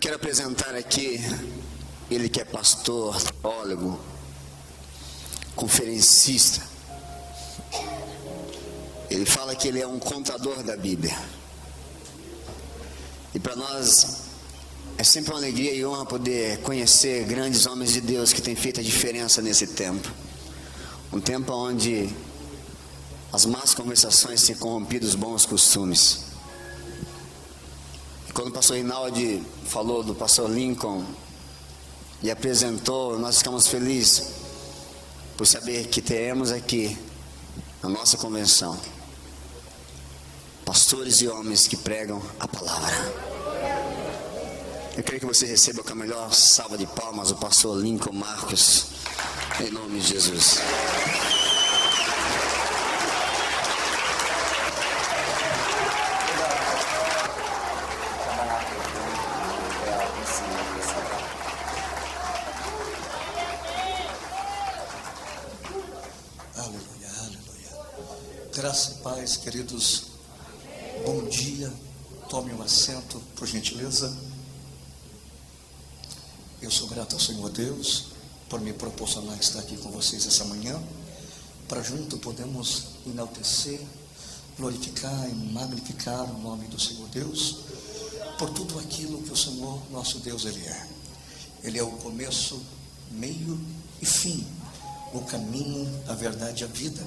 Quero apresentar aqui ele que é pastor, teólogo, conferencista. Ele fala que ele é um contador da Bíblia. E para nós é sempre uma alegria e honra poder conhecer grandes homens de Deus que têm feito a diferença nesse tempo. Um tempo onde as más conversações têm corrompido os bons costumes. E quando o pastor Rinaldi falou do pastor Lincoln e apresentou, nós ficamos felizes por saber que teremos aqui na nossa convenção pastores e homens que pregam a palavra. Eu quero que você receba com a melhor salva de palmas o pastor Lincoln Marcos, em nome de Jesus. Aleluia, aleluia. Graça e paz, queridos. Bom dia. Tome um assento, por gentileza. Eu sou grato ao Senhor Deus por me proporcionar estar aqui com vocês essa manhã, para junto podemos enaltecer, glorificar e magnificar o nome do Senhor Deus, por tudo aquilo que o Senhor, nosso Deus, Ele é. Ele é o começo, meio e fim, o caminho, a verdade e a vida.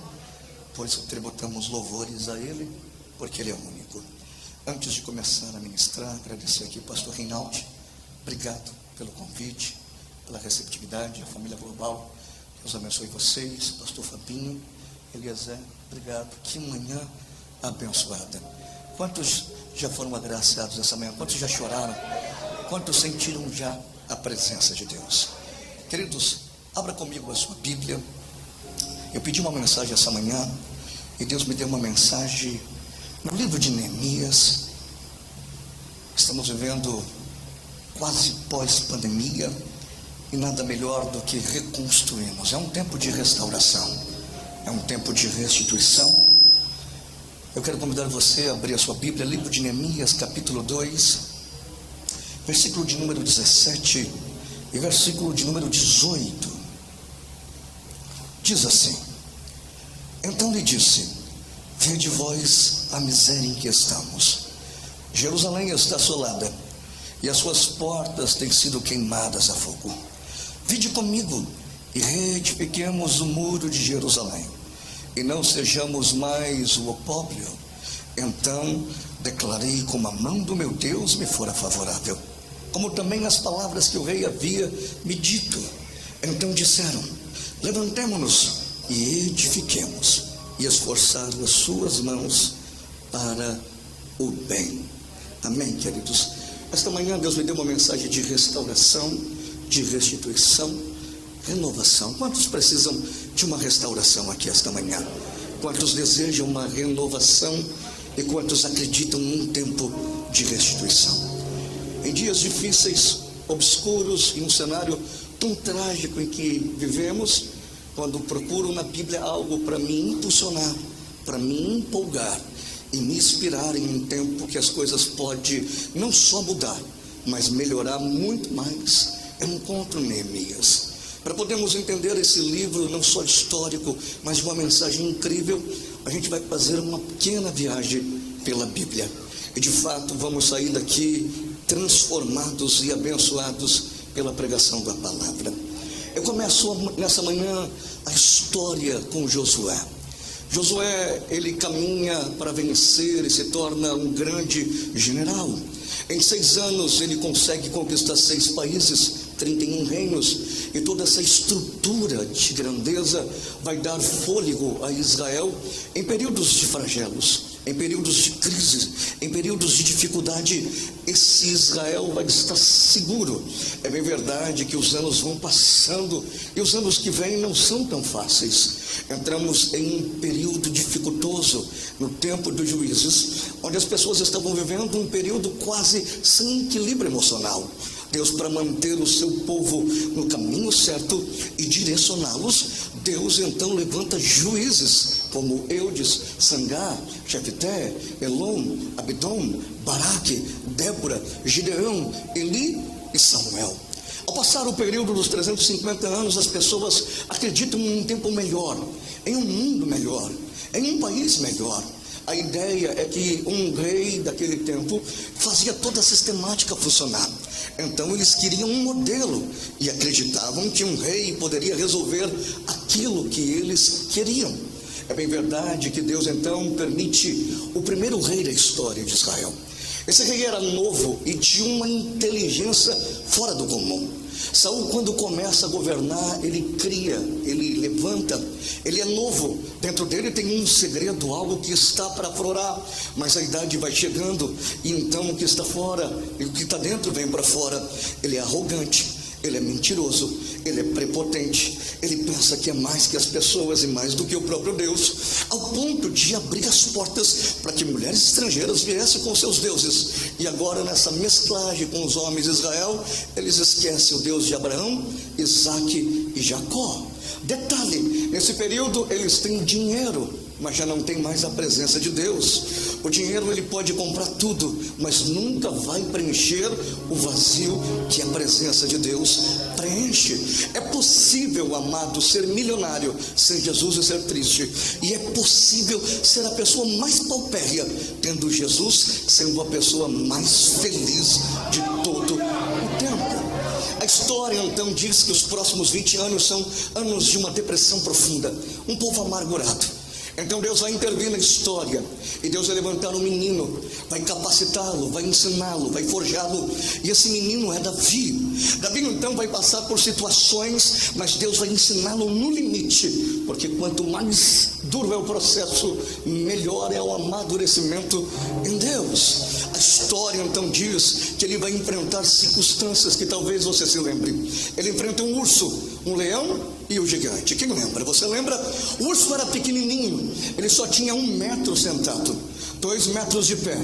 Por isso tributamos louvores a Ele, porque Ele é único. Antes de começar a ministrar, agradecer aqui ao pastor Rinaldi. Obrigado pelo convite, pela receptividade, a família global. Deus abençoe vocês, pastor Fabinho, Eliezer, obrigado. Que manhã abençoada. Quantos já foram agraciados essa manhã? Quantos já choraram? Quantos sentiram já a presença de Deus? Queridos, abra comigo a sua Bíblia. Eu pedi uma mensagem essa manhã e Deus me deu uma mensagem no livro de Neemias. Estamos vivendo quase pós-pandemia e nada melhor do que reconstruirmos. É um tempo de restauração, é um tempo de restituição. Eu quero convidar você a abrir a sua Bíblia, livro de Neemias, capítulo 2, versículo de número 17 e versículo de número 18. Diz assim: então lhe disse: vede vós a miséria em que estamos. Jerusalém está assolada e as suas portas têm sido queimadas a fogo. Vinde comigo e reedifiquemos o muro de Jerusalém, e não sejamos mais o opróbrio. Então declarei como a mão do meu Deus me fora favorável, como também as palavras que o rei havia me dito. Então disseram: levantemo-nos e edifiquemos, e esforçar as suas mãos para o bem. Amém, queridos? Esta manhã Deus me deu uma mensagem de restauração, de restituição, renovação. Quantos precisam de uma restauração aqui esta manhã? Quantos desejam uma renovação e quantos acreditam num tempo de restituição? Em dias difíceis, obscuros, em um cenário tão trágico em que vivemos, quando procuro na Bíblia algo para me impulsionar, para me empolgar e me inspirar em um tempo que as coisas podem não só mudar, mas melhorar muito mais, eu encontro Neemias. Para podermos entender esse livro, não só histórico, mas uma mensagem incrível, a gente vai fazer uma pequena viagem pela Bíblia. E de fato vamos sair daqui transformados e abençoados pela pregação da palavra. Eu começo nessa manhã a história com Josué. Josué, ele caminha para vencer e se torna um grande general. Em 6 anos ele consegue conquistar 6 países, 31 reinos, e toda essa estrutura de grandeza vai dar fôlego a Israel em períodos de flagelos, em períodos de crise, em períodos de dificuldade. Esse Israel vai estar seguro. É bem verdade que os anos vão passando e os anos que vêm não são tão fáceis. Entramos em um período dificultoso no tempo dos juízes, onde as pessoas estavam vivendo um período quase sem equilíbrio emocional. Deus, para manter o seu povo no caminho certo e direcioná-los, Deus então levanta juízes como Eudes, Sangar, Jefté, Elon, Abidom, Baraque, Débora, Gideão, Eli e Samuel. Ao passar o período dos 350 anos, as pessoas acreditam em um tempo melhor, em um mundo melhor, em um país melhor. A ideia é que um rei daquele tempo fazia toda a sistemática funcionar. Então eles queriam um modelo e acreditavam que um rei poderia resolver aquilo que eles queriam. É bem verdade que Deus então permite o primeiro rei da história de Israel. Esse rei era novo e de uma inteligência fora do comum. Saul, quando começa a governar, ele cria, ele levanta, ele é novo. Dentro dele tem um segredo, algo que está para aflorar, mas a idade vai chegando e então o que está fora e o que está dentro vem para fora. Ele é arrogante, ele é mentiroso, ele é prepotente, ele pensa que é mais que as pessoas e mais do que o próprio Deus, ao ponto de abrir as portas para que mulheres estrangeiras viessem com seus deuses. E agora, nessa mesclagem com os homens de Israel, eles esquecem o Deus de Abraão, Isaque e Jacó. Detalhe, nesse período eles têm dinheiro, mas já não tem mais a presença de Deus. O dinheiro ele pode comprar tudo, mas nunca vai preencher o vazio que a presença de Deus preenche. É possível, amado, ser milionário sem Jesus e ser triste. E é possível ser a pessoa mais paupérria tendo Jesus sendo a pessoa mais feliz de todo o tempo. A história então diz que os próximos 20 anos são anos de uma depressão profunda, um povo amargurado. Então Deus vai intervir na história, e Deus vai levantar um menino, vai capacitá-lo, vai ensiná-lo, vai forjá-lo, e esse menino é Davi. Davi então vai passar por situações, mas Deus vai ensiná-lo no limite, porque quanto mais duro é o processo, melhor é o amadurecimento em Deus. A história então diz que ele vai enfrentar circunstâncias que talvez você se lembre. Ele enfrenta um urso, um leão e o gigante. Quem lembra? Você lembra? O urso era pequenininho, ele só tinha 1 metro sentado, 2 metros de pé,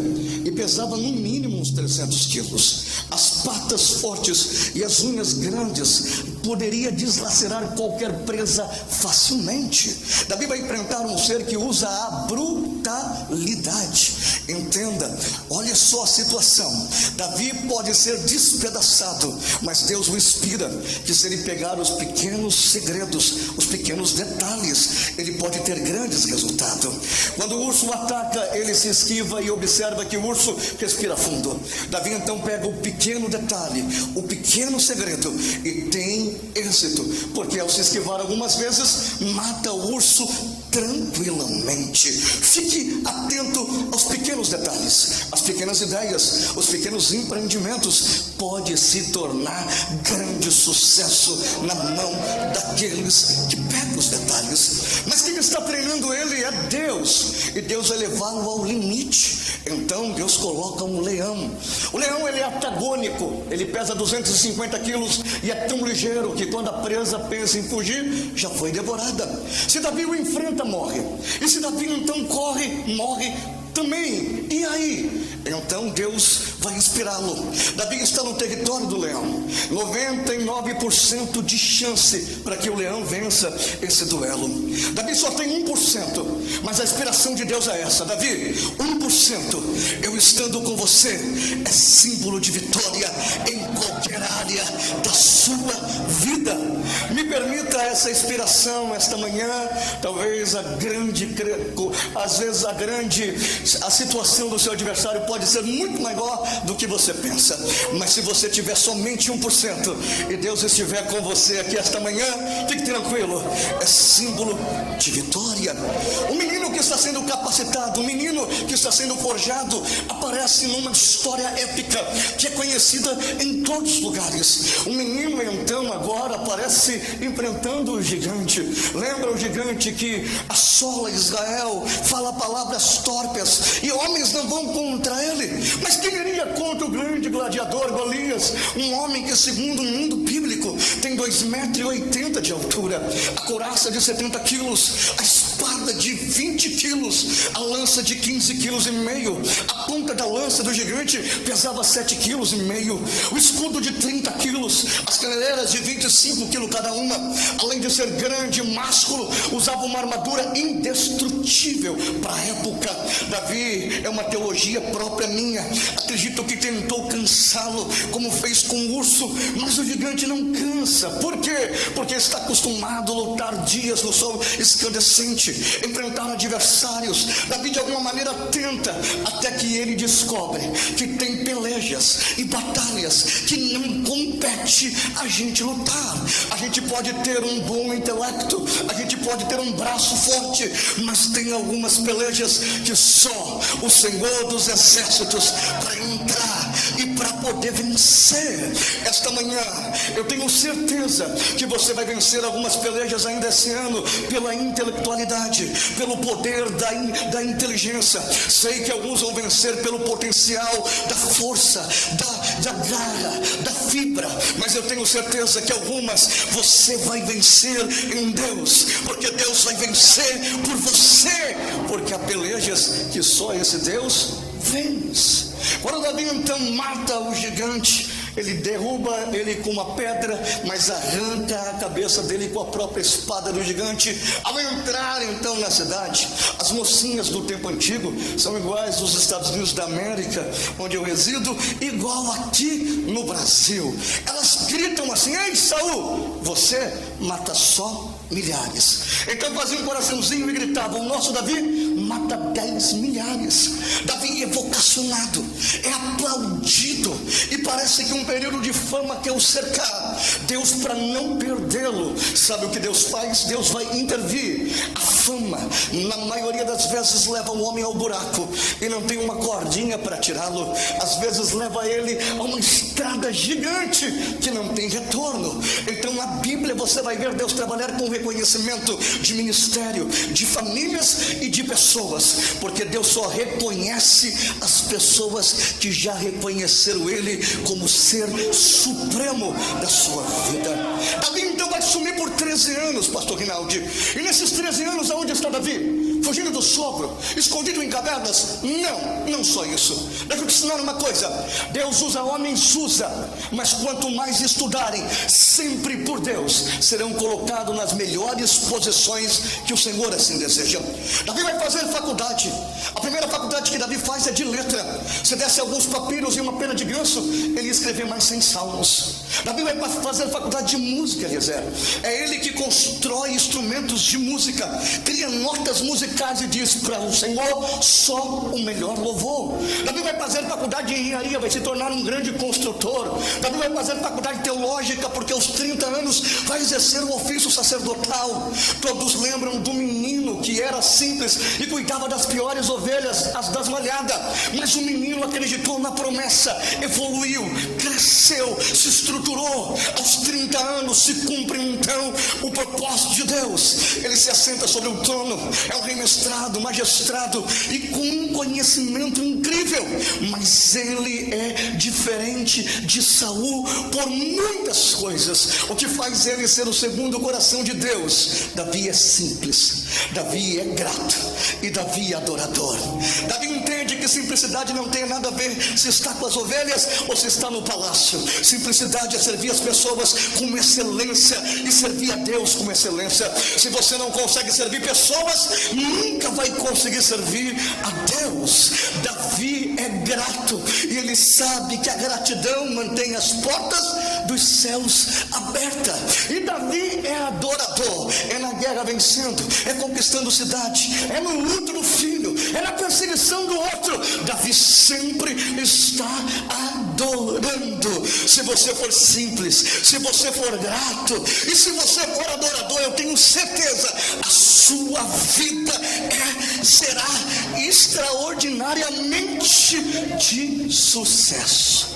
e pesava no mínimo uns 300 quilos. As patas fortes e as unhas grandes poderia deslacerar qualquer presa facilmente. Davi vai enfrentar um ser que usa a brutalidade. Entenda, olha só a situação. Davi pode ser despedaçado, mas Deus o inspira que se ele pegar os pequenos segredos, os pequenos detalhes, ele pode ter grandes resultados. Quando o urso ataca, ele se esquiva e observa que o urso respira fundo. Davi então pega o pequeno detalhe, o pequeno segredo, e tem êxito, porque ao se esquivar algumas vezes, mata o urso tranquilamente. Fique atento aos pequenos detalhes, as pequenas ideias, os pequenos empreendimentos pode se tornar grande sucesso na mão daqueles que pegam os detalhes. Mas quem está treinando ele é Deus, e Deus vai levá-lo ao limite. Então Deus coloca um leão. O leão ele é antagônico, ele pesa 250 quilos e é tão ligeiro que quando a presa pensa em fugir, já foi devorada. Se Davi o enfrenta, morre. E se Davi então corre, morre também. E aí? Então Deus vai inspirá-lo. Davi está no território do leão, 99% de chance para que o leão vença esse duelo. Davi só tem 1%, mas a inspiração de Deus é essa: Davi, 1%, eu estando com você é símbolo de vitória em qualquer área da sua vida. Me permita essa inspiração esta manhã. Talvez a situação do seu adversário pode ser muito maior do que você pensa, mas se você tiver somente 1% e Deus estiver com você aqui esta manhã, fique tranquilo, é símbolo de vitória. Um menino que está sendo capacitado, um menino que está sendo forjado, aparece numa história épica que é conhecida em todos os lugares. Um menino então agora aparece enfrentando o gigante. Lembra o gigante que assola Israel, fala palavras torpes, e homens não vão contra ele. Mas quem iria contra o grande gladiador Golias, um homem que segundo o mundo bíblico tem 2,80 metros de altura, a couraça de 70 quilos, a espada espada de 20 quilos, a lança de 15 quilos e meio, a ponta da lança do gigante pesava 7 quilos e meio, o escudo de 30 quilos, as caneleiras de 25 quilos cada uma. Além de ser grande e másculo, usava uma armadura indestrutível para a época. Davi é uma teologia própria minha. Acredito que tentou cansá-lo, como fez com o urso, mas o gigante não cansa. Por quê? Porque está acostumado a lutar dias no sol escandescente, enfrentar adversários. Davi de alguma maneira tenta, até que ele descobre que tem pelejas e batalhas que não compete a gente lutar. A gente pode ter um bom intelecto, a gente pode ter um braço forte, mas tem algumas pelejas que só o Senhor dos Exércitos para entrar e para poder vencer. Esta manhã eu tenho certeza que você vai vencer algumas pelejas ainda esse ano, pela intelectualidade, pelo poder da inteligência. Sei que alguns vão vencer pelo potencial da força, da garra, da fibra, mas eu tenho certeza que algumas você vai vencer em Deus, porque Deus vai vencer por você, porque há pelejas que só esse Deus vence. Quando Davi então mata o gigante, ele derruba ele com uma pedra, mas arranca a cabeça dele com a própria espada do gigante. Ao entrar então na cidade, as mocinhas do tempo antigo são iguais dos Estados Unidos da América, onde eu resido, igual aqui no Brasil. Elas gritam assim: ei, Saul, você mata só milhares. Então fazia um coraçãozinho e gritava: o nosso Davi mata 10 milhares. Davi é vocacionado, é aplaudido, e parece que um período de fama quer o cercar. Deus, para não perdê-lo, sabe o que Deus faz? Deus vai intervir. A fama, na maioria das vezes, leva o homem ao buraco e não tem uma cordinha para tirá-lo. Às vezes leva ele a uma estrada gigante que não tem retorno. Então na Bíblia você vai ver Deus trabalhar com reconhecimento de ministério, de famílias e de pessoas, porque Deus só reconhece as pessoas que já reconheceram Ele como ser supremo da sua vida. Davi então vai sumir por 13 anos, pastor Rinaldi. E nesses 13 anos, aonde está Davi? Fugindo do sogro, escondido em cavernas? Não só isso. Deixa eu te ensinar uma coisa: Deus usa homens, mas quanto mais estudarem sempre por Deus, serão colocados nas melhores posições que o Senhor assim deseja. Davi vai fazer faculdade. A primeira faculdade que Davi faz é de letra. Se desse alguns papiros e uma pena de ganso, ele ia escrever mais 100 salmos. Davi vai fazer faculdade de música, Eliezer. É ele que constrói instrumentos de música, cria notas musicais e diz para o Senhor só o melhor louvor. Davi vai fazer faculdade de engenharia, vai se tornar um grande construtor. Davi vai fazer faculdade teológica, porque aos 30 anos vai exercer o ofício sacerdotal. Todos lembram do menino que era simples e cuidava das piores ovelhas, as das malhadas, mas o menino acreditou na promessa, evoluiu, cresceu, se estruturou. Aos 30 anos se cumpre então o propósito de Deus. Ele se assenta sobre o trono, é um rei mestrado, magistrado e com um conhecimento incrível, mas ele é diferente de Saul por muitas coisas. O que faz ele ser o segundo coração de Deus? Davi é simples, Davi é grato e Davi é adorador. Davi entende que simplicidade não tem nada a ver se está com as ovelhas ou se está no palácio. Simplicidade é servir as pessoas com excelência e servir a Deus com excelência. Se você não consegue servir pessoas, nunca vai conseguir servir a Deus. Davi é grato e ele sabe que a gratidão mantém as portas dos céus abertas. E Davi é adorador, é na guerra vencendo, é conquistando cidade, é no luto do filho, é na perseguição do outro. Davi sempre está adorando. Se você for simples, se você for grato e se você for adorador, eu tenho certeza, a sua vida será extraordinariamente de sucesso.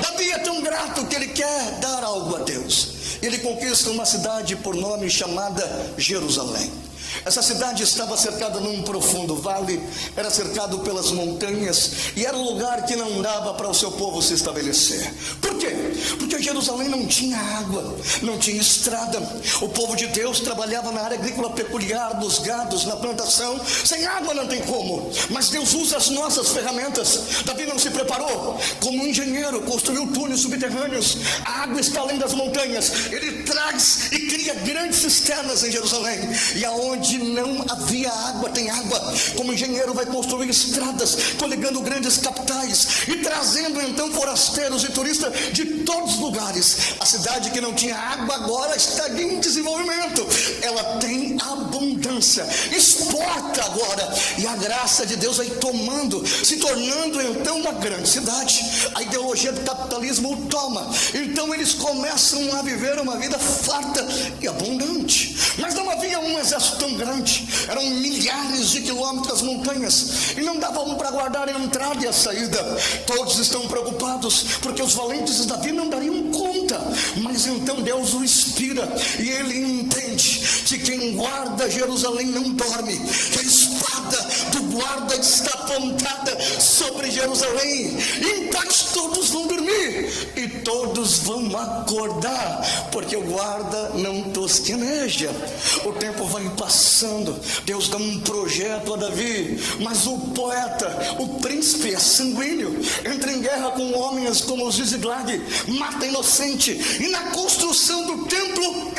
Davi é tão grato que ele quer dar algo a Deus. Ele conquista uma cidade por nome chamada Jerusalém. Essa cidade estava cercada num profundo vale, era cercado pelas montanhas e era um lugar que não dava para o seu povo se estabelecer. Por quê? Porque Jerusalém não tinha água, não tinha estrada. O povo de Deus trabalhava na área agrícola peculiar, dos gados, na plantação. Sem água não tem como. Mas Deus usa as nossas ferramentas. Davi não se preparou como um engenheiro, construiu túneis subterrâneos. A água está além das montanhas. Ele traz e cria grandes cisternas em Jerusalém. E aonde não havia água, tem água. Como engenheiro vai construir estradas, coligando grandes capitais e trazendo então forasteiros e turistas de todos os lugares. A cidade que não tinha água agora está em desenvolvimento. Ela tem abundância, exporta agora, e a graça de Deus vai tomando, se tornando então uma grande cidade. A ideologia do capitalismo o toma, então eles começam a viver uma vida farta e abundante. Mas não havia um exército tão grande, eram milhares de quilômetros de montanhas, e não dava para guardar a entrada e a saída. Todos estão preocupados, porque os valentes de Davi não dariam conta. Mas então Deus o inspira, e ele entende que quem guarda Jerusalém não dorme, que a espada do guarda está apontada sobre Jerusalém. Então todos vão dormir e todos vão acordar, porque o guarda não tosqueneja. O tempo vai passando, Deus dá um projeto a Davi, mas o poeta, o príncipe é sanguíneo, entra em guerra com homens como os de Ziklag, mata inocente, e na construção do templo,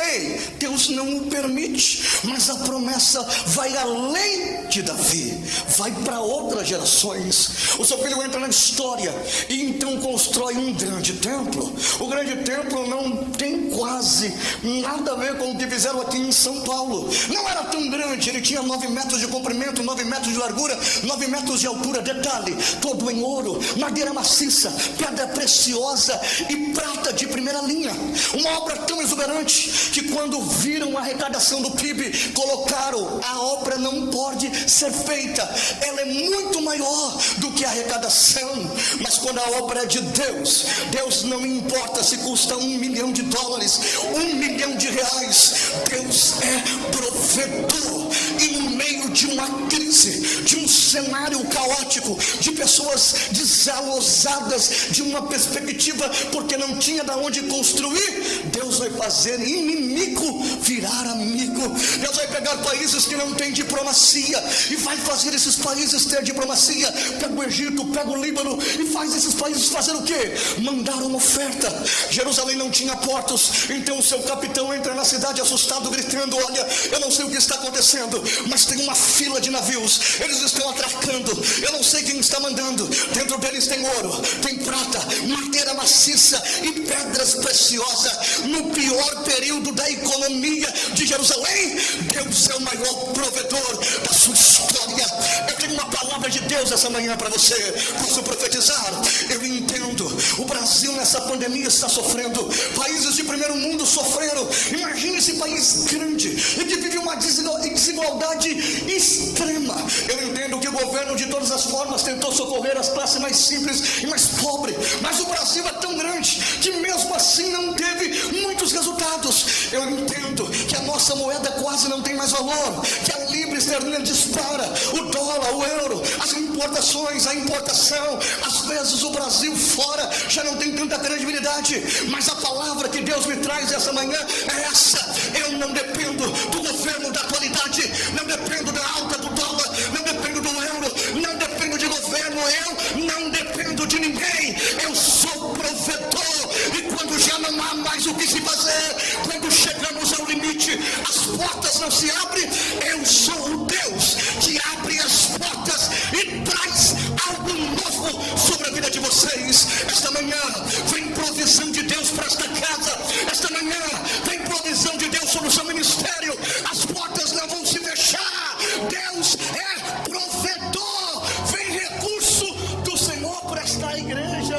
Deus não o permite. Mas a promessa vai além de Davi, vai para outras gerações. O seu filho entra na história e então constrói um grande templo. O grande templo não tem quase nada a ver com o que fizeram aqui em São Paulo. Não era tão grande, ele tinha 9 metros de comprimento, 9 metros de largura, 9 metros de altura. Detalhe, todo em ouro, madeira maciça, pedra preciosa e prata de primeira linha. Uma obra tão exuberante que quando viram a arrecadação do PIB, colocaram: a obra não pode ser feita, ela é muito maior do que a arrecadação. Mas quando a obra é de Deus, Deus não importa se custa $1 milhão, $1 milhão, Deus é provedor. E no meio de uma crise, de um cenário caótico, de pessoas desalosadas, de uma perspectiva porque não tinha de onde construir, Deus vai fazer inimigo virar amigo. Deus vai pegar países que não têm diplomacia e vai fazer esses países ter diplomacia. Pega o Egito, pega o Líbano e faz esses países fazer o quê? Mandar uma oferta. Jerusalém não tinha portos, então o seu capitão entra na cidade assustado, gritando: olha, eu não sei o que está acontecendo, mas tem uma fila de navios, eles estão atracando, eu não sei quem está mandando. Dentro deles tem ouro, tem prata, madeira maciça e pedras preciosas. No pior período da economia de Jerusalém, Deus é o maior provedor da sua história. Eu tenho uma palavra de Deus essa manhã para você. Posso profetizar? Eu entendo, o Brasil nessa pandemia está sofrendo, países de primeiro mundo sofreram. Imagine esse país grande e que vive uma desigualdade extrema. Eu entendo que o governo de todas as formas tentou socorrer as classes mais simples e mais pobres, mas o Brasil é tão grande que mesmo assim não teve muitos resultados. Eu entendo que a nossa moeda quase não tem mais valor, que a libra esterlina dispara, o dólar, o euro, as importações, a importação, às vezes o Brasil fora já não tem tanta credibilidade. Mas a palavra que Deus me traz essa manhã é essa: eu não dependo do governo da atualidade, não dependo da alta do dólar, não dependo do euro, não dependo de governo, eu não dependo de ninguém. Eu sou provedor, e quando já não há mais o que se fazer, quando chegamos ao limite, as portas não se abrem, eu sou o Deus que abre as portas e traz algo novo sobre a vida de vocês. Esta manhã vem provisão de Deus para esta casa, esta manhã vem provisão de Deus sobre o seu ministério. As portas não vão se fechar, Deus é provedor. Vem recurso do Senhor para esta igreja.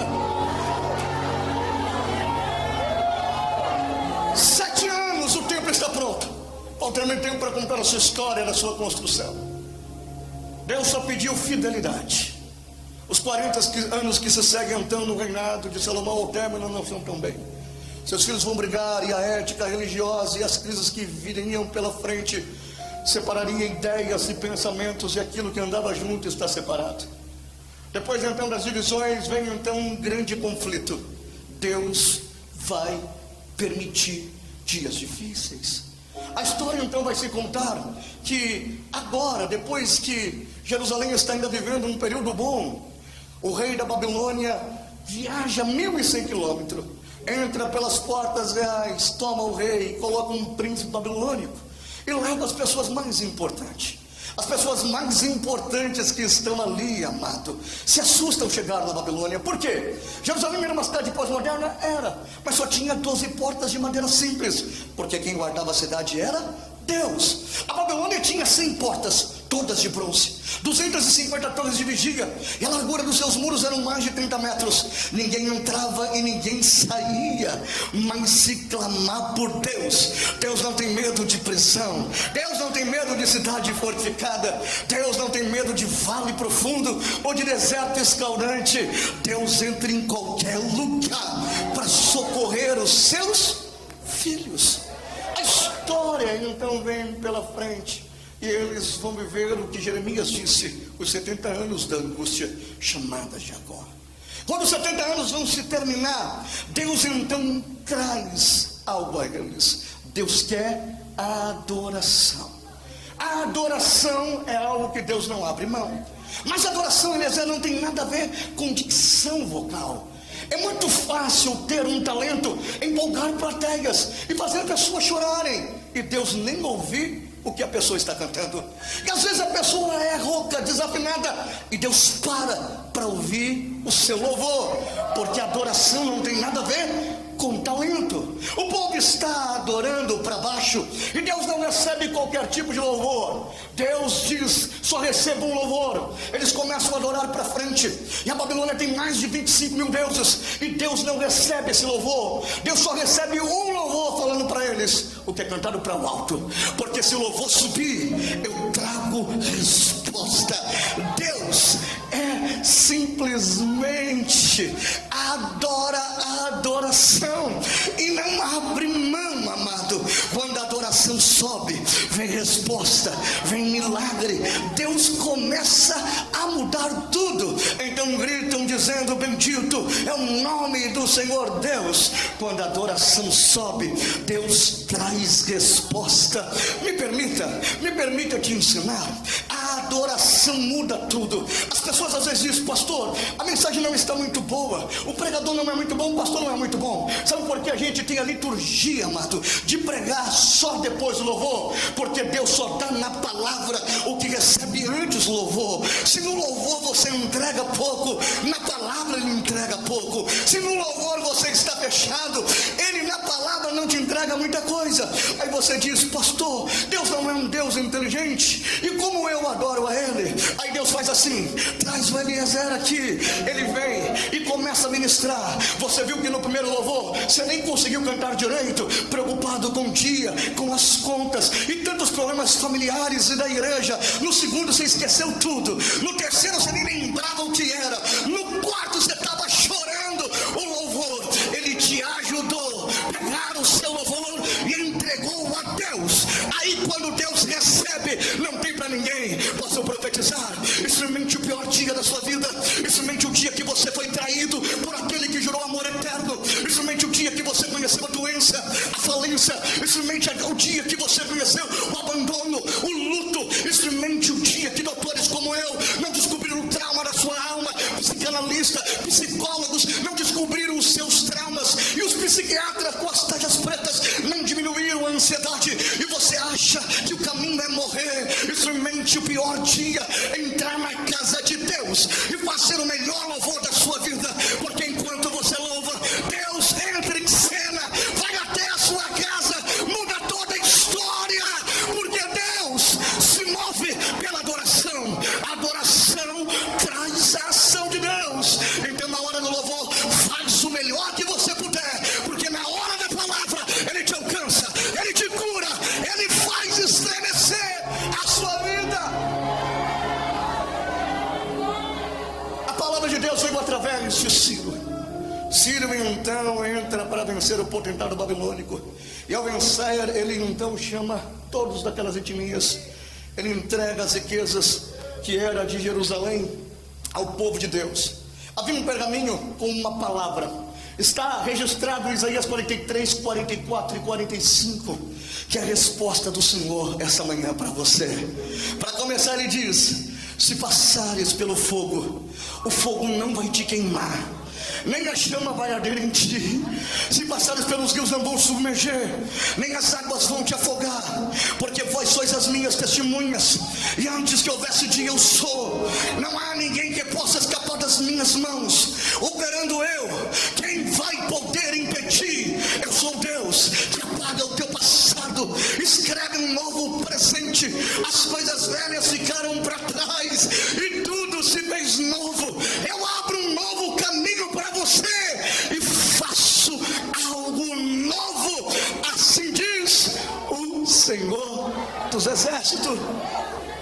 7 anos o templo está pronto. Falta muito tempo para contar a sua história da sua construção. Deus só pediu fidelidade. Os 40 anos que se seguem então no reinado de Salomão ao término não são tão bem. Seus filhos vão brigar, e a ética religiosa e as crises que viriam pela frente separaria ideias e pensamentos, e aquilo que andava junto está separado. Depois então das divisões vem então um grande conflito. Deus vai permitir dias difíceis. A história então vai se contar que agora, depois que Jerusalém está ainda vivendo um período bom, o rei da Babilônia viaja 1.100 quilômetros, entra pelas portas reais, toma o rei, coloca um príncipe babilônico e leva as pessoas mais importantes. As pessoas mais importantes que estão ali, amado, se assustam chegar na Babilônia. Por quê? Jerusalém era uma cidade pós-moderna? Era, mas só tinha 12 portas de madeira simples, porque quem guardava a cidade era Deus. A Babilônia tinha 100 portas, todas de bronze, 250 torres de vigia, e a largura dos seus muros eram mais de 30 metros. Ninguém entrava e ninguém saía, mas se clamar por Deus, Deus não tem medo de prisão, Deus não tem medo de cidade fortificada, Deus não tem medo de vale profundo ou de deserto escaldante. Deus entra em qualquer lugar para socorrer os seus filhos. A história então vem pela frente, e eles vão viver o que Jeremias disse, os 70 anos da angústia, chamada de agora. Quando os 70 anos vão se terminar, Deus então traz algo a eles. Deus quer a adoração. A adoração é algo que Deus não abre mão. Mas a adoração, Eliezer, não tem nada a ver com dicção vocal. É muito fácil ter um talento, empolgar plateias e fazer pessoas chorarem, e Deus nem ouvir o que a pessoa está cantando. E às vezes a pessoa é rouca, desafinada, e Deus para ouvir o seu louvor, porque a adoração não tem nada a ver com talento. O povo está adorando para baixo, e Deus não recebe qualquer tipo de louvor. Deus diz: só receba um louvor. Eles começam a adorar para frente, e a Babilônia tem mais de 25 mil deuses, e Deus não recebe esse louvor. Deus só recebe um louvor, falando para eles o que é cantado para o alto, porque se o louvor subir, eu trago resposta. Deus é simplesmente adora a adoração e não abre mão, amado. Quando a adoração sobe, vem resposta, vem milagre. Deus começa a mudar tudo. Então gritam dizendo: bendito é o nome do Senhor Deus. Quando a adoração sobe, Deus traz resposta. Me permita te ensinar. A adoração muda tudo. As pessoas às vezes dizem: pastor, a mensagem não está muito boa, o pregador não é muito bom, o pastor não é muito bom. Sabe por que a gente tem a liturgia, amado, de pregar só depois do louvor? Porque Deus só dá na palavra o que recebe antes do louvor. Se no louvor você entrega pouco, na palavra Ele entrega pouco. Se no louvor você está fechado, Ele na palavra não te entrega muita coisa. Aí você diz: pastor, Deus não é um Deus inteligente, e como eu adoro a Ele? Aí Deus faz assim: traz o Eliezer aqui. Ele vem e começa a ministrar. Você viu que no primeiro louvor você nem conseguiu cantar direito, preocupado com o dia, com as contas e tantos problemas familiares e da igreja. No segundo você esqueceu tudo. No terceiro você nem lembrava o que era. No quarto você estava chorando. O louvor, ele te ajudou a pegar o seu louvor e entregou a Deus. Aí quando Deus recebe, não tem para ninguém. Posso profetizar: experimente o pior dia da sua vida. Experimente o dia que você foi traído por aquele que jurou amor eterno. Experimente o dia que você conheceu a doença, a falência. Experimente o dia que você conheceu o abandono, o luto. Experimente o dia que doutores como eu não descobriram o trauma da sua alma. Psicanalistas, psicólogos não descobriram os seus traumas, e os psiquiatras com as taxas pretas não diminuíram a ansiedade, e você acha que o caminho é morrer. Experimente o pior dia, entrar na casa de Deus e fazer o melhor louvor da sua vida, porque enquanto você louva, Deus entra em cena, vai até a sua casa, muda toda a história, porque Deus se move pela adoração. A adoração traz a ação de Deus. Então na hora do louvor, faz o melhor que você puder, porque na hora da palavra Ele te alcança, Ele te cura, Ele faz estremecer a sua vida. A palavra de Deus veio através de Ciro. Ciro então entra para vencer o potentado babilônico, e ao vencer ele então chama todos daquelas etnias. Ele entrega as riquezas que era de Jerusalém ao povo de Deus. Havia um pergaminho com uma palavra, Está registrado em Isaías 43, 44 e 45, que é a resposta do Senhor essa manhã para você. Para começar, ele diz: se passares pelo fogo, o fogo não vai te queimar, nem a chama vai arder em ti. Se passares pelos rios, não vão submerger, nem as águas vão te afogar, porque vós sois as minhas testemunhas, e antes que houvesse dia eu sou. Não há ninguém que possa escapar das minhas mãos. Operando eu, quem vai poder impedir? Eu sou Deus que apaga o teu passado, escreve um novo presente. As coisas velhas ficaram para trás e tudo se fez novo. Eu abro um novo caminho para você e faço algo novo. Assim diz o Senhor dos Exércitos.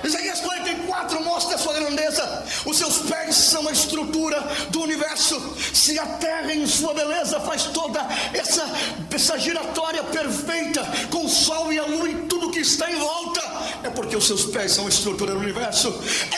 Isaías 44 mostra a sua grandeza. Os seus pés são a estrutura do universo. Se a terra em sua beleza faz toda essa giratória perfeita, com o sol e a lua e tudo que está em volta, é porque os seus pés são a estrutura do universo.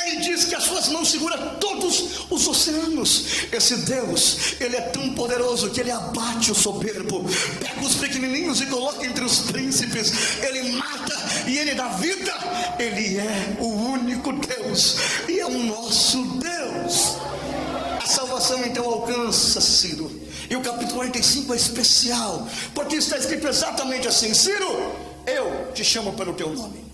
Ele diz que as suas mãos seguram todos os oceanos. Esse Deus, ele é tão poderoso que ele abate o soberbo, pega os pequenininhos e coloca entre os príncipes. Ele mata e ele dá vida. Ele é o único Deus e é o nosso Deus. A salvação então alcança Ciro. E o capítulo 45 é especial, porque está escrito exatamente assim: Ciro, eu te chamo pelo teu nome,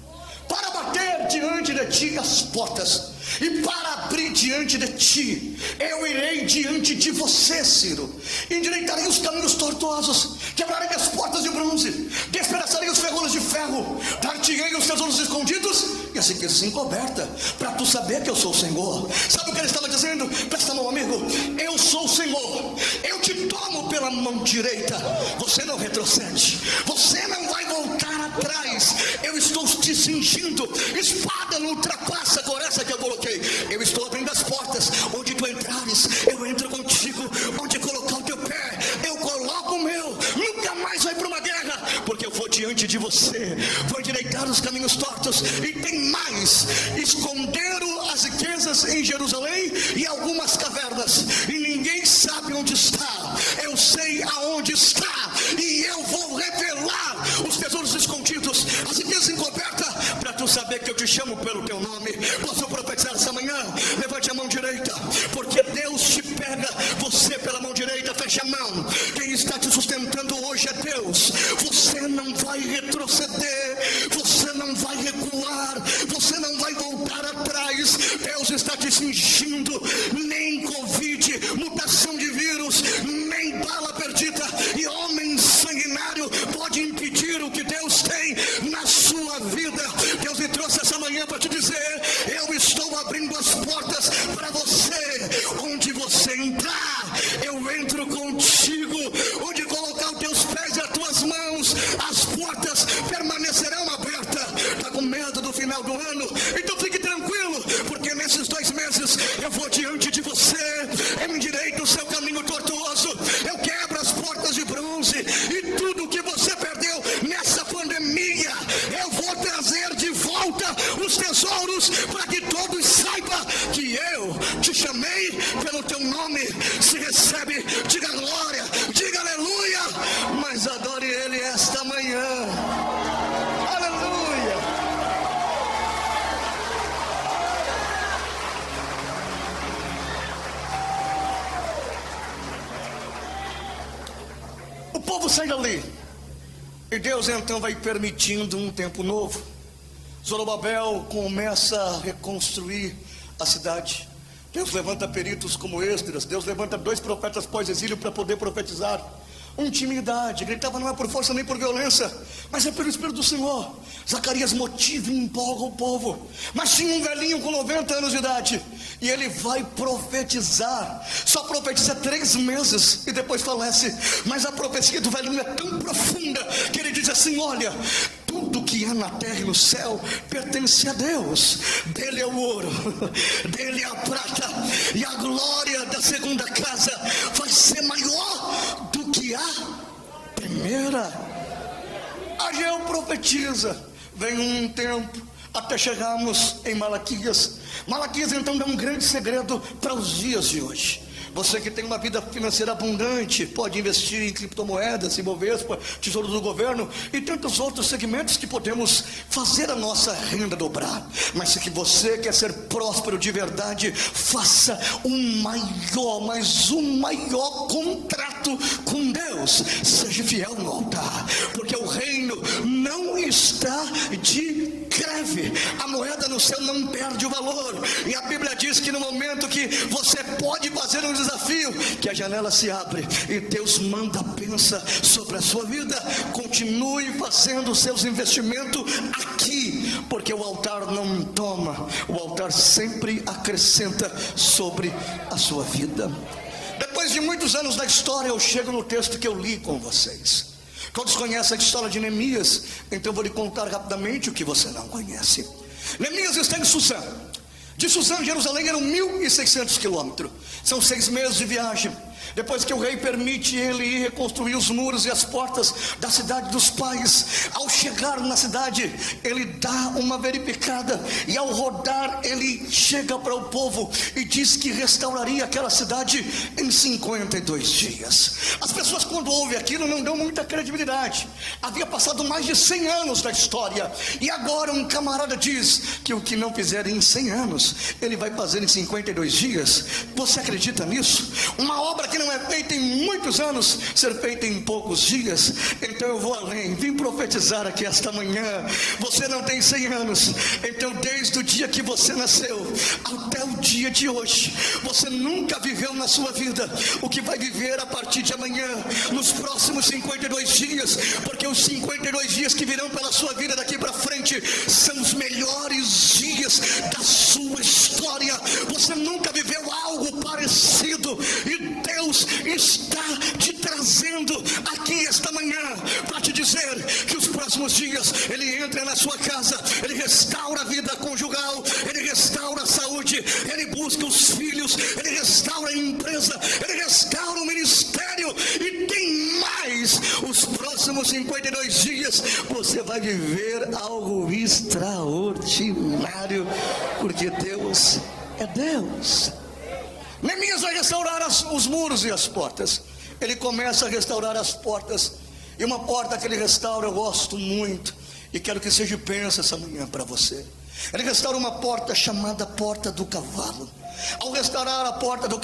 para bater diante de ti as portas, e para abrir diante de ti. Eu irei diante de você, Ciro, endireitarei os caminhos tortuosos, quebrarei as portas de bronze, despedaçarei os ferrolhos de ferro, dar-te-ei os tesouros escondidos e as riquezas encobertas, para tu saber que eu sou o Senhor. Sabe o que ele estava dizendo? Presta a mão, amigo. Eu sou o Senhor, eu te tomo pela mão direita, você não retrocede, você não vai voltar atrás. Eu estou te cingindo, espada não ultrapassa a coraça que eu coloquei. Eu estou abrindo as portas, onde tu entrares, eu entro contigo. Onde colocar o teu pé, eu coloco o meu. Nunca mais vai para uma guerra, porque eu vou diante de você, vou endireitar os caminhos tortos. E tem mais: esconderam as riquezas em Jerusalém e algumas cavernas, e ninguém sabe onde está. Eu sei aonde está, e eu vou revelar os tesouros escondidos, as riquezas encobertas, para tu saber que eu te chamo pelo teu nome. Posso profetizar essa manhã? Levante a mão direita, porque Deus te pega você pela mão direita. Feche a mão. Quem está te sustentando hoje é Deus. Você não vai retroceder, você não vai recuar, você não vai voltar atrás. Deus está te cingindo. Nem Covid, mutação de vírus, nem bala perdida e homem sanguinário pode impedir o que Deus tem na sua vida. Deus me trouxe essa manhã para te dizer: eu estou abrindo as portas para você. Onde você entrar, eu entro contigo. Onde colocar os teus pés e as tuas mãos, as portas permanecerão abertas. Está com medo do final do ano? Então fique tranquilo, porque nesses 2 meses eu vou diante de você, eu endireito o seu caminho tortuoso, eu quebro as portas de bronze, e tudo que você perdeu nessa pandemia, eu vou trazer de volta os tesouros, para que todos saibam que eu te chamei pelo teu nome. Se recebe, diga glória, diga aleluia, mas adore ele esta manhã. Aleluia. O povo sai dali, e Deus então vai permitindo um tempo novo. Zorobabel começa a reconstruir a cidade. Deus levanta peritos como Esdras. Deus levanta 2 profetas pós-exílio para poder profetizar. Intimidade, gritava, não é por força nem por violência, mas é pelo Espírito do Senhor. Zacarias motiva e empolga o povo. Mas tinha um velhinho com 90 anos de idade, e ele vai profetizar. Só profetiza 3 meses e depois falece. Mas a profecia do velhinho é tão profunda que ele diz assim: olha, tudo que há na terra e no céu pertence a Deus. Dele é o ouro, dele é a prata, e a glória da segunda casa vai ser maior do que a primeira. Ageu profetiza. Vem um tempo até chegarmos em Malaquias. Malaquias então dá um grande segredo para os dias de hoje. Você que tem uma vida financeira abundante, pode investir em criptomoedas, Ibovespa, Tesouro do Governo e tantos outros segmentos que podemos fazer a nossa renda dobrar. Mas se que você quer ser próspero de verdade, faça um maior contrato com Deus. Seja fiel no altar, porque o reino não está de greve. A moeda no céu não perde o valor. E a Bíblia diz que no momento que você pode fazer um desafio, que a janela se abre e Deus manda a bênção sobre a sua vida. Continue fazendo os seus investimentos aqui, porque o altar não toma, o altar sempre acrescenta sobre a sua vida. Depois de muitos anos da história, eu chego no texto que eu li com vocês. Todos conhecem a história de Neemias, então eu vou lhe contar rapidamente o que você não conhece. Neemias está em Suzã. De Suzã a Jerusalém eram 1.600 quilômetros. São 6 meses de viagem. Depois que o rei permite ele ir reconstruir os muros e as portas da cidade dos pais, ao chegar na cidade, ele dá uma verificada, e ao rodar ele chega para o povo e diz que restauraria aquela cidade em 52 dias. As pessoas, quando ouvem aquilo, não dão muita credibilidade. Havia passado mais de 100 anos da história, e agora um camarada diz que o que não fizer em 100 anos, ele vai fazer em 52 dias. Você acredita nisso? Uma obra que não é feita em muitos anos, ser feita em poucos dias. Então eu vou além, vim profetizar aqui esta manhã. Você não tem 100 anos, então desde o dia que você nasceu até o dia de hoje, você nunca viveu na sua vida o que vai viver a partir de amanhã, nos próximos 52 dias, porque os 52 dias que virão pela sua vida daqui para frente são os melhores dias da sua história. Você nunca viveu algo parecido, e Deus está te trazendo aqui esta manhã para te dizer que os próximos dias Ele entra na sua casa, Ele restaura a vida conjugal, Ele restaura a saúde, Ele busca os filhos, Ele restaura a empresa, Ele restaura o ministério, e tem mais. Os próximos 52 dias você vai viver algo extraordinário, porque Deus é Deus. Neemias vai restaurar os muros e as portas. Ele começa a restaurar as portas, e uma porta que ele restaura eu gosto muito, e quero que seja bênção essa manhã para você. Ele restaura uma porta chamada Porta do Cavalo. Ao restaurar a porta do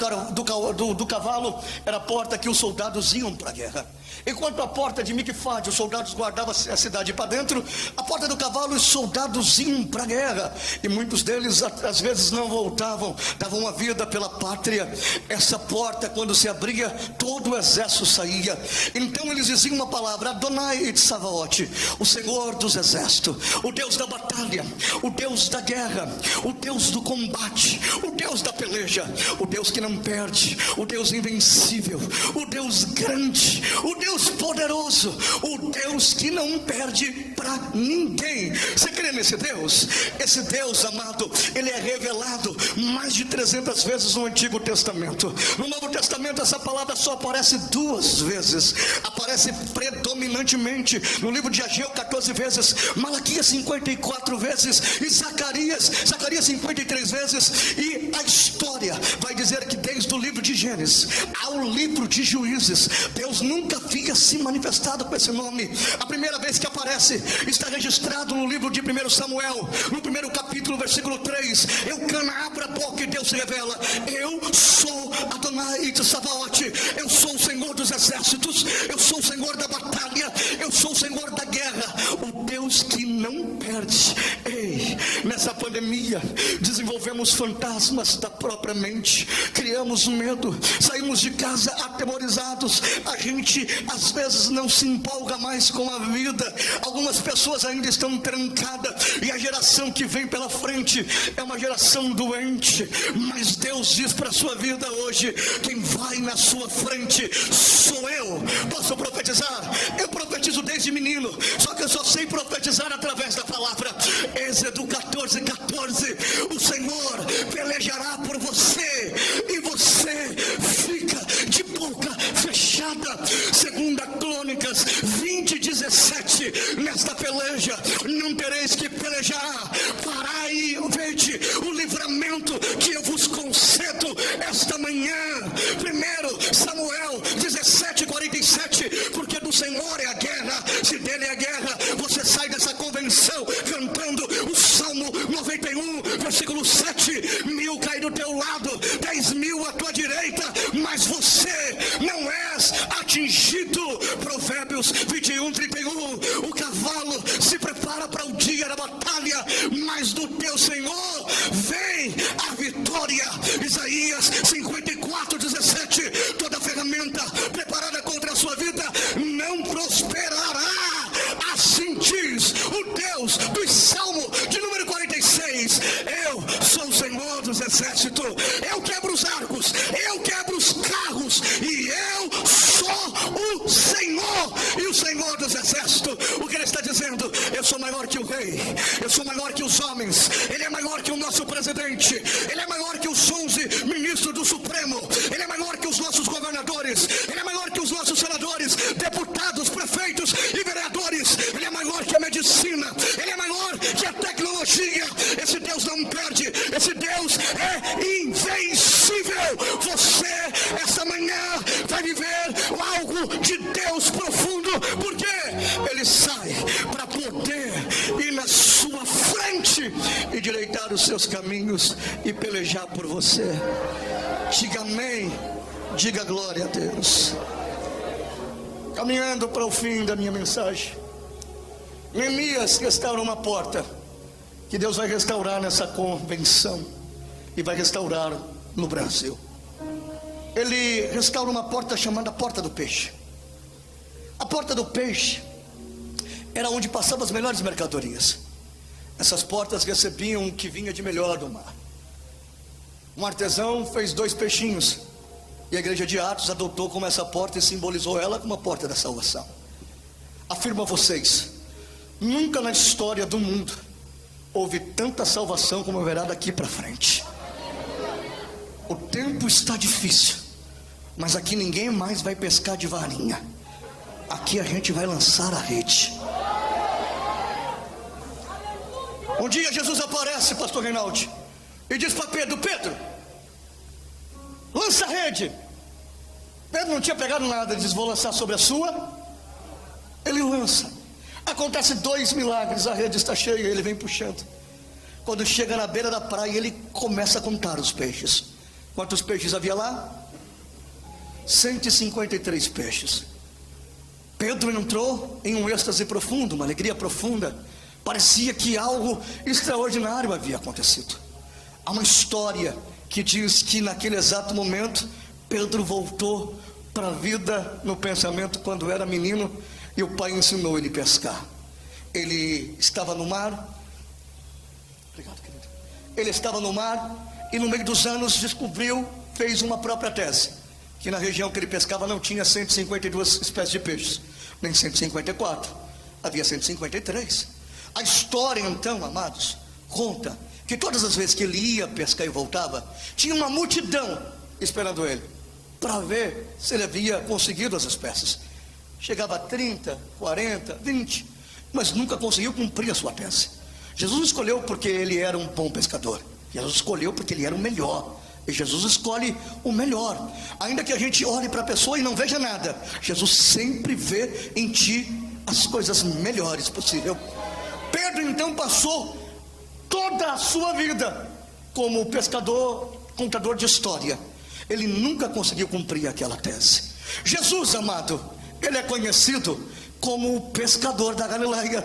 cavalo, era a porta que os soldados iam para a guerra. Enquanto a porta de Miquifade, os soldados guardavam a cidade para dentro, a porta do cavalo, os soldados iam para a guerra, e muitos deles às vezes não voltavam, davam a vida pela pátria. Essa porta, quando se abria, todo o exército saía. Então eles diziam uma palavra: Adonai Tsavaot, o Senhor dos exércitos, o Deus da batalha, o Deus da guerra, o Deus do combate, o Deus da peleja, o Deus que não perde, o Deus invencível, o Deus grande, o Deus poderoso, o Deus que não perde para ninguém. Você crê nesse Deus? Esse Deus, amado, ele é revelado mais de 300 vezes no Antigo Testamento. No Novo Testamento essa palavra só aparece 2 vezes. Aparece predominantemente no livro de Ageu 14 vezes, Malaquias 54 vezes, e Zacarias 53 vezes. E a história vai dizer que desde o livro de Gênesis ao livro de Juízes, Deus nunca havia se manifestado com esse nome. A primeira vez que aparece está registrado no livro de 1 Samuel, no 1º capítulo, versículo 3. Eucana abre a boca e Deus se revela: eu sou Adonai Tsavaot, eu sou o Senhor dos exércitos, eu sou o Senhor da batalha, eu sou o Senhor da guerra, o Deus que não perde. Ei, nessa pandemia desenvolvemos fantasmas da própria mente, criamos medo, saímos de casa atemorizados, a gente às vezes não se empolga mais com a vida, algumas pessoas ainda estão trancadas, e a geração que vem pela frente é uma geração doente. Mas Deus diz para a sua vida hoje: quem vai na sua frente sou eu. Posso profetizar? Eu profetizo desde menino, só que eu só sei profetizar através da palavra. Êxodo 14:14, o Senhor pelejará por você, e você fica de boca fechada. 2 Crônicas 20:17, nesta peleja não tereis que pelejar, parai e vede o livramento que eu vos concedo esta manhã. Coríntios 21:31, o cavalo se prepara para o dia da batalha, mas do teu Senhor vem a vitória. Isaías 54:17, toda ferramenta preparada contra a sua vida não prosperará. Assim diz o Deus do Salmo de número 46, eu sou o Senhor dos exércitos, eu quebro os arcos, eu quebro os carros, e eu sou o Senhor, e o Senhor dos exércitos. O que ele está dizendo? Eu sou maior que o rei, eu sou maior que os homens, ele é maior que o nosso presidente, ele é maior que os 11 ministros do Supremo, ele é maior que os nossos governadores, ele é maior que os nossos senadores, deputados, prefeitos e vereadores, ele é maior que a medicina, ele é maior que a tecnologia. Esse Deus não perde, esse Deus é invencível. Você, esta manhã, vai viver algo de Deus profundo, porque ele sai para poder ir na sua frente e direitar os seus caminhos e pelejar por você. Diga amém, diga glória a Deus. Caminhando para o fim da minha mensagem, Neemias restaura uma porta que Deus vai restaurar nessa convenção e vai restaurar no Brasil. Ele restaura uma porta chamada Porta do Peixe. A Porta do Peixe era onde passavam as melhores mercadorias. Essas portas recebiam o que vinha de melhor do mar. Um artesão fez 2 peixinhos, e a igreja de Atos adotou como essa porta e simbolizou ela como a porta da salvação. Afirmo a vocês, nunca na história do mundo houve tanta salvação como haverá daqui para frente. O tempo está difícil, mas aqui ninguém mais vai pescar de varinha. Aqui a gente vai lançar a rede. Um dia Jesus aparece, pastor Reinaldo, e diz para Pedro: Pedro, lança a rede. Pedro não tinha pegado nada, ele diz: vou lançar sobre a sua. Ele lança. Acontece 2 milagres, a rede está cheia, ele vem puxando. Quando chega na beira da praia, ele começa a contar os peixes. Quantos peixes havia lá? 153 peixes. Pedro entrou em um êxtase profundo, uma alegria profunda. Parecia que algo extraordinário havia acontecido. Há uma história que diz que naquele exato momento Pedro voltou para a vida no pensamento quando era menino, e o pai ensinou ele a pescar. Ele estava no mar. Obrigado, querido. Ele estava no mar e no meio dos anos descobriu, fez uma própria tese, que na região que ele pescava não tinha 152 espécies de peixes, nem 154, havia 153. A história então, amados, conta que todas as vezes que ele ia pescar e voltava, tinha uma multidão esperando ele, para ver se ele havia conseguido as espécies. Chegava a 30, 40, 20, mas nunca conseguiu cumprir a sua tese. Jesus escolheu porque ele era um bom pescador. Jesus escolheu porque ele era o melhor. E Jesus escolhe o melhor. Ainda que a gente olhe para a pessoa e não veja nada, Jesus sempre vê em ti as coisas melhores possível. Pedro então passou toda a sua vida como pescador, contador de história. Ele nunca conseguiu cumprir aquela tese. Jesus, amado, ele é conhecido como o pescador da Galileia.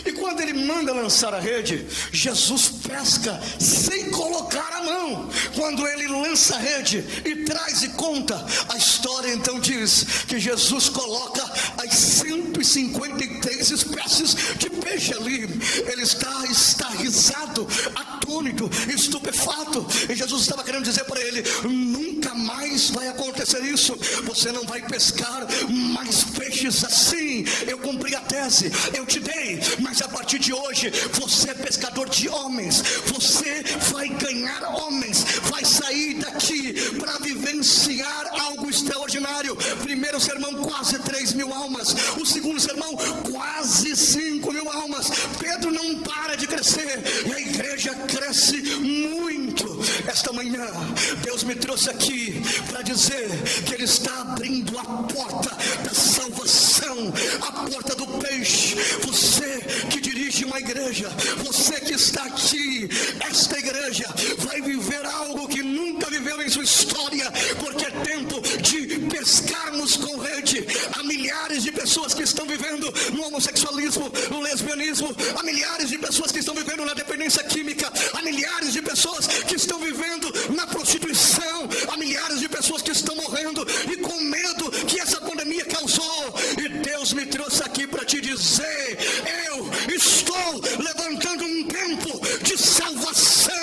E quando ele manda lançar a rede, Jesus pesca sem colocar a mão. Quando ele lança a rede e traz e conta, a história então diz que Jesus coloca as 153 espécies de peixe ali. Ele está estarrizado, atônito, estupefato. E Jesus estava querendo dizer para ele: nunca mais vai acontecer isso. Você não vai pescar mais peixes assim. Eu cumpri a tese, eu te dei, mas a partir de hoje você é pescador de homens. Você vai ganhar homens, vai sair daqui para vivenciar algo extraordinário. Primeiro sermão, quase 3.000 almas. O segundo sermão, quase 5.000 almas. Pedro não para de crescer e a igreja cresce muito. Esta manhã Deus me trouxe aqui para dizer que Ele está abrindo a porta da salvação, a porta do peixe. Você que dirige uma igreja, você que está aqui, esta igreja vai viver algo que nunca viveu em sua história, porque é tempo de pescarmos com rede. Há milhares de pessoas pessoas que estão vivendo no homossexualismo, no lesbianismo, há milhares de pessoas que estão vivendo na dependência química, há milhares de pessoas que estão vivendo na prostituição, há milhares de pessoas que estão morrendo e com medo que essa pandemia causou. E Deus me trouxe aqui para te dizer: eu estou levantando um tempo de salvação.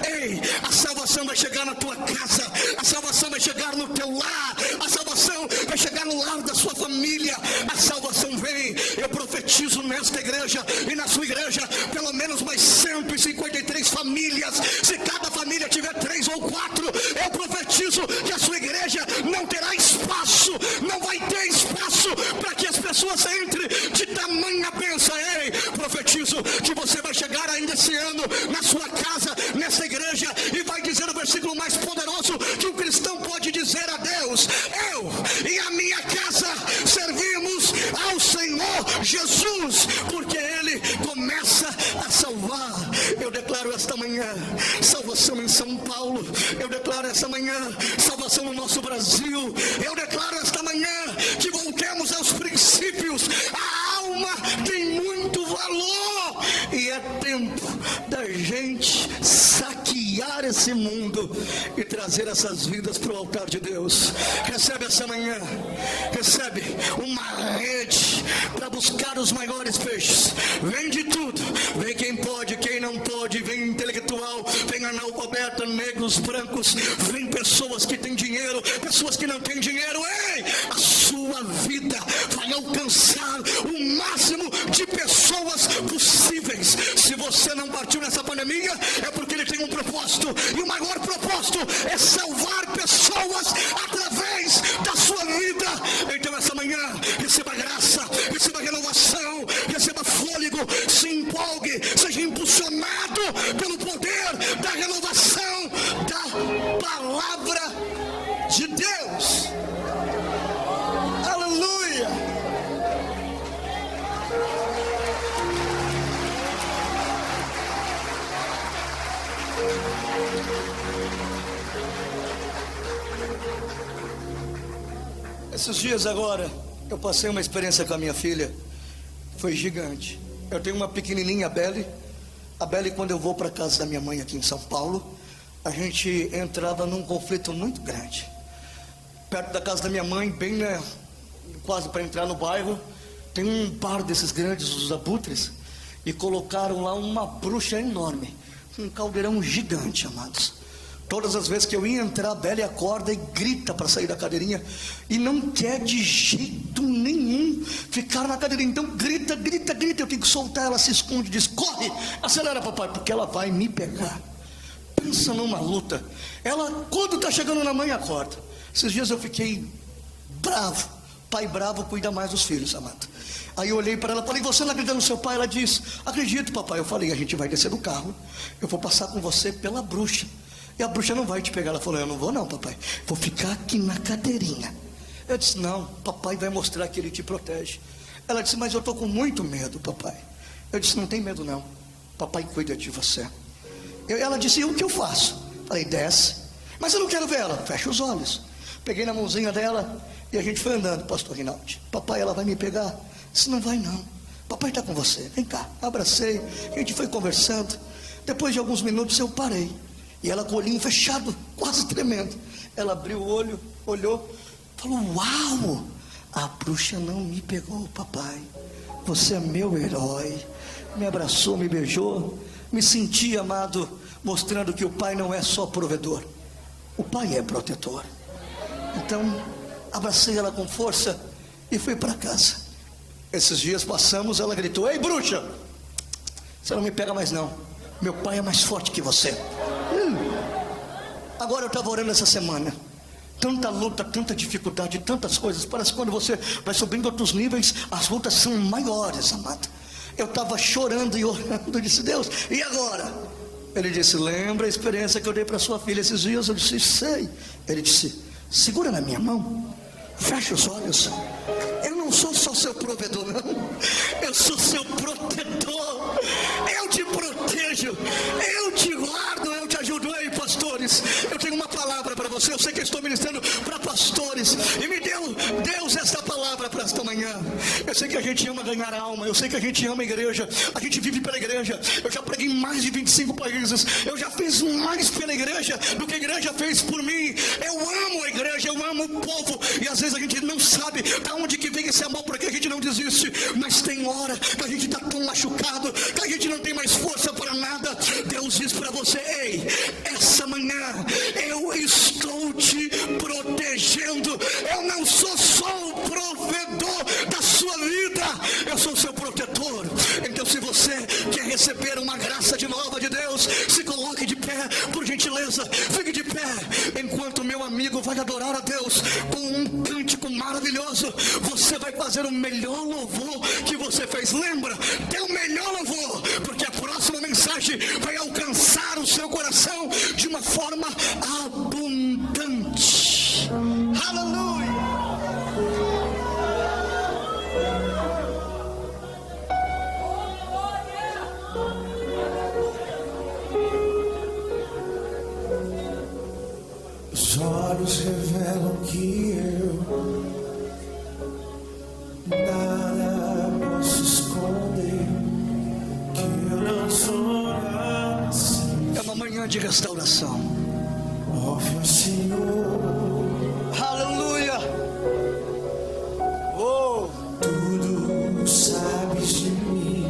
Ei, a salvação vai chegar na tua casa, a salvação vai chegar no teu lar, a salvação vai chegar no lar da sua família. A salvação vem. Eu profetizo nesta igreja e na sua igreja pelo menos mais 153 famílias. Se cada família tiver 3 ou 4, eu profetizo que a sua igreja não terá espaço, não vai ter espaço para que as pessoas entrem de tamanha bênção. Ei, profetizo que você vai chegar ainda esse ano na sua casa, nessa igreja, e vai dizer o versículo mais poderoso que o cristão pode dizer a Deus: eu e a minha casa servimos ao Senhor Jesus, porque Ele começa a salvar. Eu declaro esta manhã salvação em São Paulo, eu declaro esta manhã salvação no nosso Brasil, eu declaro esta manhã que voltemos aos princípios. A alma tem muito valor e é tempo da gente saquear esse mundo e trazer essas vidas para o altar de Deus. Recebe essa manhã, recebe uma rede para buscar os maiores peixes. Vem de tudo, vem quem pode, quem não pode, vem intelectual, vem analfabeta, negros, brancos, vem pessoas que têm dinheiro, pessoas que não têm dinheiro. Ei, a sua vida vai alcançar o máximo de pessoas possíveis. Se você não partiu nessa pandemia, é porque Ele tem um propósito, e o maior propósito é salvar pessoas através da sua vida. Então essa manhã, receba graça, receba renovação, receba fôlego, se empolgue, seja impulsionado pelo poder da renovação da palavra de Deus. Aleluia! Esses dias agora, eu passei uma experiência com a minha filha, foi gigante. Eu tenho uma pequenininha, a Belle, quando eu vou para casa da minha mãe aqui em São Paulo, a gente entrava num conflito muito grande. Perto da casa da minha mãe, bem quase para entrar no bairro, tem um bar desses grandes, os abutres, e colocaram lá uma bruxa enorme, um caldeirão gigante, amados. Todas as vezes que eu ia entrar, a Belle acorda e grita para sair da cadeirinha, e não quer de jeito nenhum ficar na cadeirinha. Então grita, eu tenho que soltar, ela se esconde, diz: corre, acelera papai, porque ela vai me pegar. Pensa numa luta. Ela, quando está chegando na mãe, acorda. Esses dias eu fiquei bravo. Pai bravo cuida mais dos filhos, amado. Aí eu olhei para ela e falei: você não acredita no seu pai? Ela disse: acredito papai. Eu falei: a gente vai descer do carro, eu vou passar com você pela bruxa, e a bruxa não vai te pegar. Ela falou: eu não vou não papai, vou ficar aqui na cadeirinha. Eu disse: não, papai vai mostrar que ele te protege. Ela disse: mas eu estou com muito medo papai. Eu disse: não tem medo não, papai cuida de você. Ela disse: e o que eu faço? Falei: desce. Mas eu não quero ver ela. Fecha os olhos. Peguei na mãozinha dela e a gente foi andando. Pastor Rinaldi: papai, ela vai me pegar? Disse: não vai não, papai está com você, vem cá. Abracei, a gente foi conversando. Depois de alguns minutos eu parei, e ela com o olhinho fechado, quase tremendo. Ela abriu o olho, olhou, falou: uau, a bruxa não me pegou papai, você é meu herói. Me abraçou, me beijou. Me senti amado, mostrando que o pai não é só provedor, o pai é protetor. Então abracei ela com força e fui para casa. Esses dias passamos, ela gritou: ei bruxa, você não me pega mais não, meu pai é mais forte que você. Agora eu estava orando essa semana, tanta luta, tanta dificuldade, tantas coisas. Parece que quando você vai subindo outros níveis, as lutas são maiores, amado. Eu estava chorando e orando, eu disse: Deus, e agora? Ele disse: lembra a experiência que eu dei para sua filha esses dias? Eu disse: sei. Ele disse: segura na minha mão, fecha os olhos. Eu não sou só seu provedor não, eu sou seu protetor. Eu te protejo, eu te guardo, eu te ajudo. Ei pastores, eu tenho uma palavra para você. Eu sei que eu estou ministrando para pastores, e me deu Deus esta palavra para esta manhã. Eu sei que a gente ama ganhar alma, eu sei que a gente ama a igreja, a gente vive pela igreja. Eu já preguei em mais de 25 países, eu já fiz mais pela igreja do que a igreja fez por mim. Eu amo a igreja, eu amo o povo, e às vezes a gente não sabe de onde que vem esse amor, porque a gente não desiste. Mas tem hora que a gente está tão machucado, que a gente não tem mais força para nada. Deus diz para você: ei, essa manhã eu estou te protegendo. Eu não sou só o provedor da sua vida, eu sou o seu protetor. Então, se você quer receber uma graça de nova de Deus, se coloque de pé, por gentileza. Fique de pé, enquanto meu amigo vai adorar a Deus com um cântico maravilhoso. Você vai fazer o melhor louvor que você fez. Lembra, dê o melhor louvor, porque a próxima mensagem vai alcançar o seu coração de uma forma abundante. Aleluia. Os olhos revelam que eu nada posso esconder, que eu não sou nada assim. É uma manhã de restauração. Óbvio, Senhor, Aleluia. Oh, tudo sabes de mim.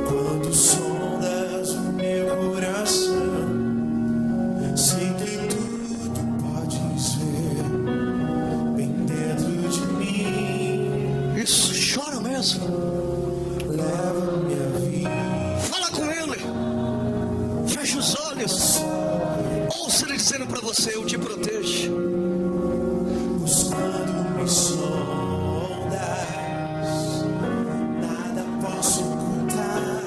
Quando sondas o meu coração, sei que tudo podes ver bem dentro de mim. isso, chora mesmo. Leva minha vida. Fala com ele. Fecha os olhos. Ouça ele dizendo para você: eu te protejo. Buscando me sondas, nada posso ocultar.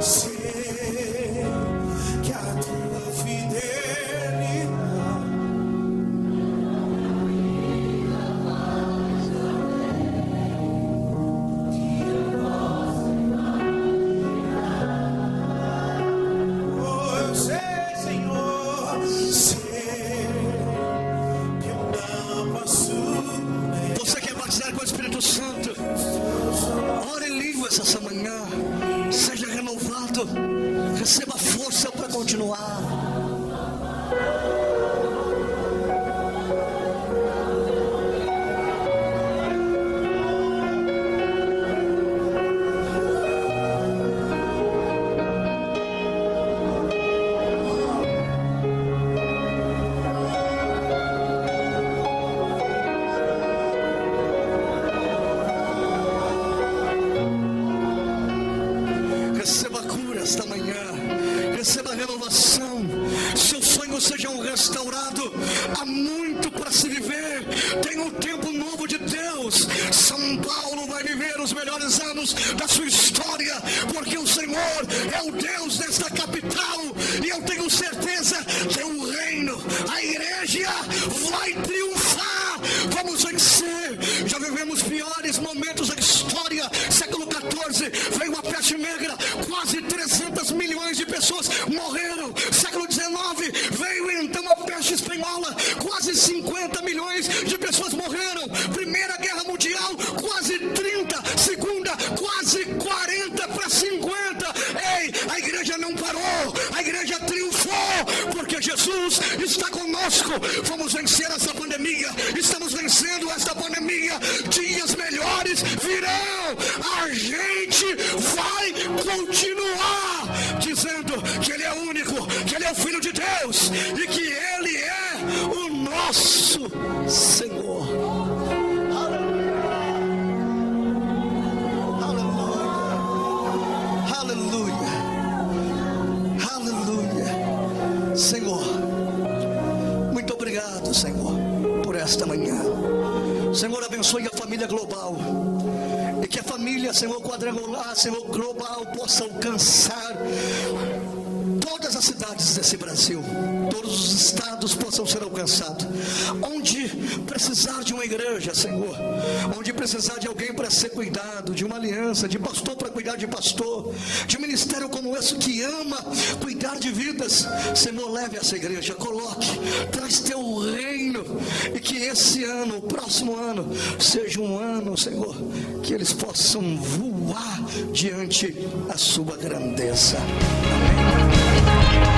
Sei que a tua fidelidade eu sei, Senhor, sei que eu não posso negar. Você quer batizar com o Espírito Santo? Ore em línguas essa manhã. Seja renovado. Receba força para continuar. Receba cura esta manhã. Receba renovação. Seus sonhos sejam restaurados. Há muito para se viver. Tem um tempo novo de Deus. São Paulo vai viver os melhores anos da sua história, porque o Senhor é o Deus desta capital. E eu tenho certeza que o reino, a igreja vai triunfar. Vamos vencer. Já vivemos piores momentos da história. Século 14 veio a peste negra, quase 300 milhões de pessoas morreram. Século 19 veio então a peste espanhola, quase 50 milhões de pessoas morreram. Primeira Guerra Mundial, quase 30. Segunda, quase 40 para 50. Ei, a igreja não parou, a igreja triunfou, porque Jesus está conosco. Vamos vencer essa pandemia. Estamos vencendo esta pandemia. Dias melhores virão. A gente vai continuar dizendo que Ele é único, que Ele é o Filho de Deus e que Ele é o nosso Senhor. Aleluia. Aleluia. Senhor, muito obrigado, Senhor, por esta manhã. Senhor, abençoe a família global. E que a família, Senhor, quadrangular, Senhor, global, possa alcançar todas as cidades desse Brasil. Todos os estados possam ser alcançados. Onde precisar de uma igreja, Senhor, onde precisar de alguém para ser cuidado, de uma aliança, de pastor para cuidar de pastor, de um ministério como esse que ama cuidar de vidas, Senhor, leve essa igreja, coloque, traz teu reino, e que esse ano, o próximo ano, seja um ano, Senhor, que eles possam voar diante da sua grandeza. Amém.